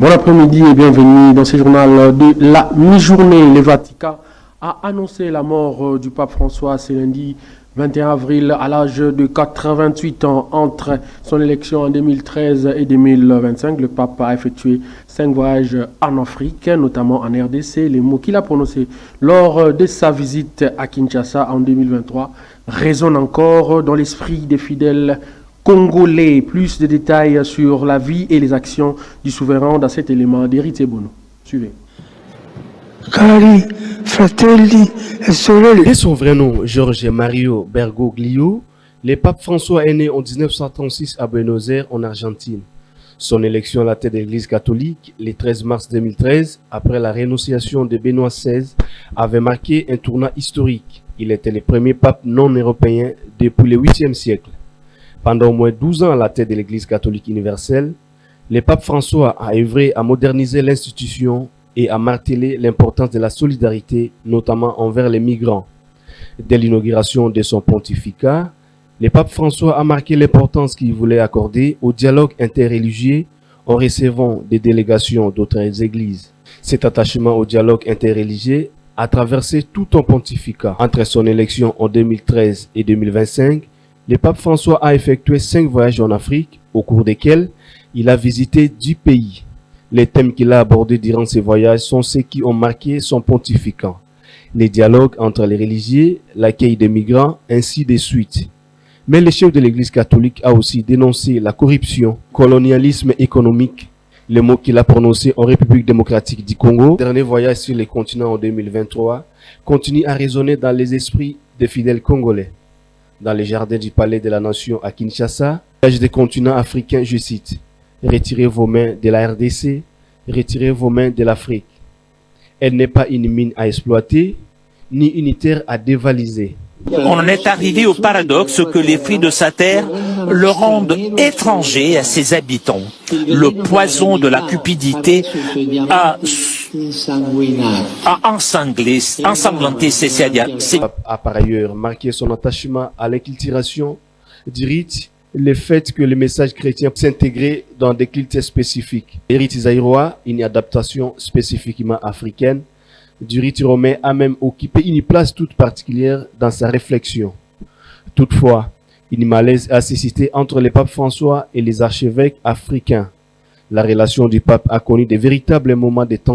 Bon après-midi et bienvenue dans ce journal de la mi-journée. Le Vatican a annoncé la mort du pape François ce lundi 21 avril à l'âge de 88 ans. Entre son élection en 2013 et 2025, le pape a effectué 5 voyages en Afrique, notamment en RDC. Les mots qu'il a prononcés lors de sa visite à Kinshasa en 2023 résonnent encore dans l'esprit des fidèles congolais. Plus de détails sur la vie et les actions du souverain dans cet élément d'Héritier Bono. Suivez. Cari fratelli e sorelle. Dès son vrai nom, Georges Mario Bergoglio, le pape François est né en 1936 à Buenos Aires, en Argentine. Son élection à la tête de l'Église catholique, le 13 mars 2013, après la rénonciation de Benoît XVI, avait marqué un tournant historique. Il était le premier pape non européen depuis le 8e siècle. Pendant au moins 12 ans à la tête de l'Église catholique universelle, le pape François a œuvré à moderniser l'institution et à marteler l'importance de la solidarité, notamment envers les migrants. Dès l'inauguration de son pontificat, le pape François a marqué l'importance qu'il voulait accorder au dialogue interreligieux en recevant des délégations d'autres églises. Cet attachement au dialogue interreligieux a traversé tout un pontificat. Entre son élection en 2013 et 2025, le pape François a effectué 5 voyages en Afrique, au cours desquels il a visité 10 pays. Les thèmes qu'il a abordés durant ces voyages sont ceux qui ont marqué son pontificat. Les dialogues entre les religieux, l'accueil des migrants, ainsi de suite. Mais le chef de l'Église catholique a aussi dénoncé la corruption, colonialisme économique, les mots qu'il a prononcés en République démocratique du Congo. Le dernier voyage sur le continent en 2023 continue à résonner dans les esprits des fidèles congolais. Dans les jardins du Palais de la Nation à Kinshasa, l'âge des continents africains, je cite: « Retirez vos mains de la RDC, retirez vos mains de l'Afrique. Elle n'est pas une mine à exploiter, ni une terre à dévaliser. » On en est arrivé au paradoxe que les fruits de sa terre le rendent étranger à ses habitants. Le poison de la cupidité a ensanglanté ses Le pape a par ailleurs marqué son attachement à l'inculturation du rite, le fait que le message chrétien s'intégrer dans des cultes spécifiques. Le rite zaïrois, une adaptation spécifiquement africaine du rite romain, a même occupé une place toute particulière dans sa réflexion. Toutefois, une malaise a suscité entre le pape François et les archevêques africains. La relation du pape a connu de véritables moments de tension.